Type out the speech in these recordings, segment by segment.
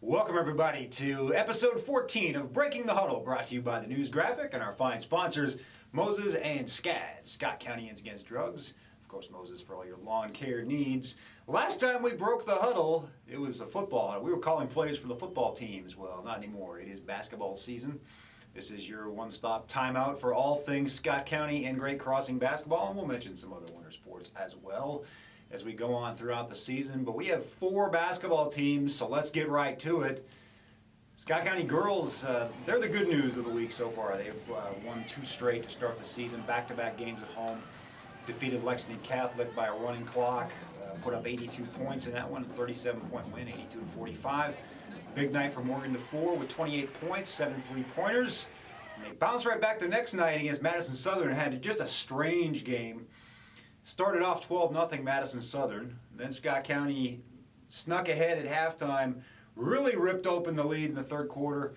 Welcome everybody to episode 14 of Breaking the Huddle, brought to you by the News Graphic and our fine sponsors, Moses and SCAD, Scott County Against Drugs. Of course, Moses for all your lawn care needs. Last time we broke the huddle, it was a football. We were calling plays for the football teams. Well, not anymore. It is basketball season. This is your one-stop timeout for all things Scott County and Great Crossing basketball, and we'll mention some other winter sports as well as we go on throughout the season. But we have 4 basketball teams, so let's get right to it. Scott County girls, they're the good news of the week so far. They've won 2 straight to start the season, back-to-back games at home. Defeated Lexington Catholic by a running clock, put up 82 points in that one, 37-point win, 82-45. Big night for Morgan DeFore with 28 points, 7 3-pointers. And they bounced right back the next night against Madison Southern and had just a strange game. Started off 12-0 Madison Southern. Then Scott County snuck ahead at halftime, really ripped open the lead in the third quarter.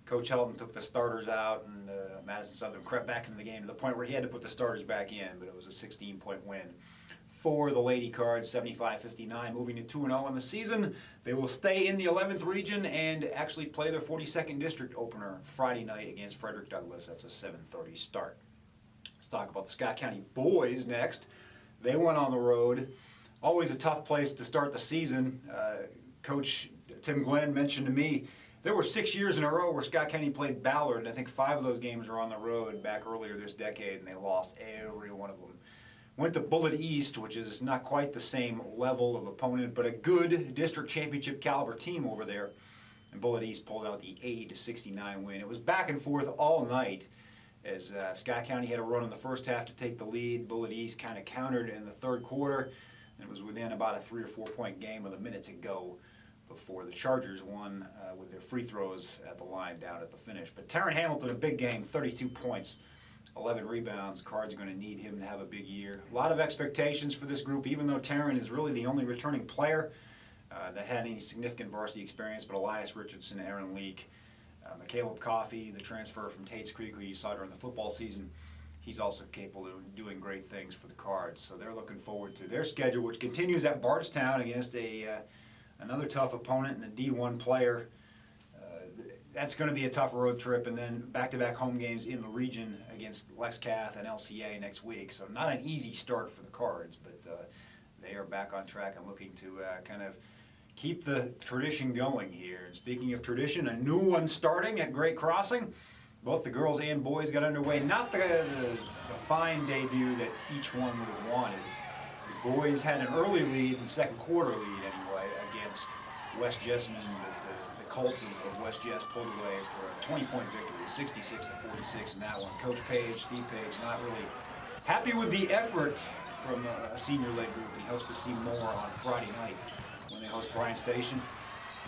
Coach Helton took the starters out, and Madison Southern crept back into the game to the point where he had to put the starters back in, but it was a 16-point win for the Lady Cards, 75-59, moving to 2-0 in the season. They will stay in the 11th region and actually play their 42nd district opener Friday night against Frederick Douglass. That's a 7:30 start. Let's talk about the Scott County boys next. They went on the road. Always a tough place to start the season. Coach Tim Glenn mentioned to me there were 6 years in a row where Scott County played Ballard, and I think 5 of those games were on the road back earlier this decade, and they lost every one of them. Went to Bullitt East, which is not quite the same level of opponent, but a good district championship caliber team over there. And Bullitt East pulled out the 80-69 win. It was back and forth all night as Scott County had a run in the first half to take the lead. Bullitt East kind of countered in the third quarter, and it was within about a 3 or 4 point game with a minute to go before the Chargers won with their free throws at the line down at the finish. But Taryn Hamilton, a big game, 32 points. 11 rebounds. Cards are going to need him to have a big year. A lot of expectations for this group, even though Taryn is really the only returning player that had any significant varsity experience, but Elias Richardson, Aaron Leak, McCaleb Coffey, the transfer from Tate's Creek, who you saw during the football season, he's also capable of doing great things for the Cards. So they're looking forward to their schedule, which continues at Bardstown against another tough opponent and a D1 player. That's going to be a tough road trip, and then back-to-back home games in the region against Lex Cath and LCA next week. So not an easy start for the Cards, but they are back on track and looking to kind of keep the tradition going here. And speaking of tradition, a new one starting at Great Crossing. Both the girls and boys got underway. Not the fine debut that each one would have wanted. The boys had an early lead, the second quarter lead anyway, against West Jessamine. The Colts of West Jess pulled away for a 20-point victory, 66-46 in that one. Coach Page, Steve Page, not really happy with the effort from a senior-led group. He hopes to see more on Friday night when they host Bryan Station.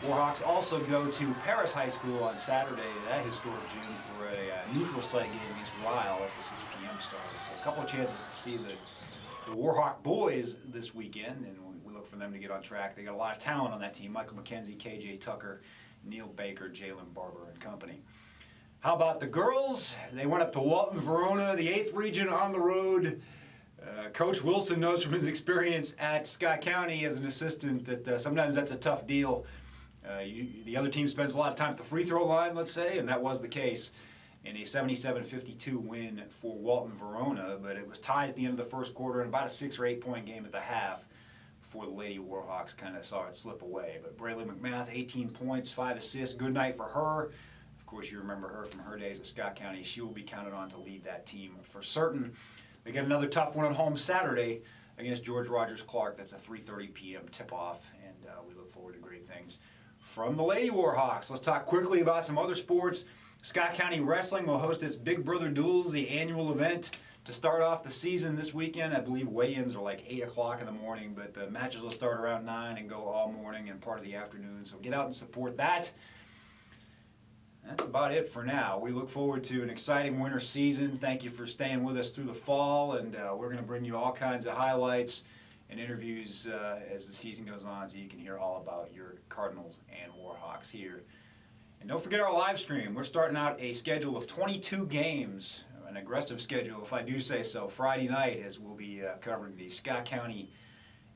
Warhawks also go to Paris High School on Saturday, that historic June, for a neutral site game against Ryle. That's a 6 p.m. start. So a couple of chances to see the Warhawk boys this weekend, and we look for them to get on track. They got a lot of talent on that team. Michael McKenzie, KJ Tucker, Neil Baker, Jalen Barber, and company. How about the girls? They went up to Walton Verona, the 8th region, on the road. Coach Wilson knows from his experience at Scott County as an assistant that sometimes that's a tough deal. The other team spends a lot of time at the free throw line, let's say, and that was the case in a 77-52 win for Walton Verona, but it was tied at the end of the first quarter and about a 6 or 8 point game at the half before the Lady Warhawks kind of saw it slip away. But Braylon McMath, 18 points, 5 assists, good night for her. Of course, you remember her from her days at Scott County. She will be counted on to lead that team for certain. They get another tough one at home Saturday against George Rogers Clark. That's a 3:30 p.m. tip-off, and we look forward to great things from the Lady Warhawks. Let's talk quickly about some other sports. Scott County Wrestling will host its Big Brother Duels, the annual event, to start off the season this weekend. I believe weigh-ins are like 8 o'clock in the morning, but the matches will start around 9 and go all morning and part of the afternoon. So get out and support that. That's about it for now. We look forward to an exciting winter season. Thank you for staying with us through the fall, and we're going to bring you all kinds of highlights and interviews as the season goes on, so you can hear all about your Cardinals and Warhawks here. And don't forget our live stream. We're starting out a schedule of 22 games, an aggressive schedule, if I do say so, Friday night, as we'll be covering the Scott County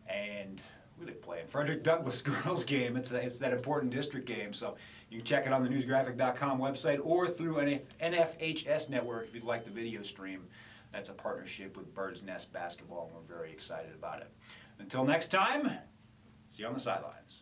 and who they play in Frederick Douglass girls game. It's that important district game. So you can check it on the newsgraphic.com website or through NFHS Network if you'd like the video stream. That's a partnership with Bird's Nest Basketball, and we're very excited about it. Until next time, see you on the sidelines.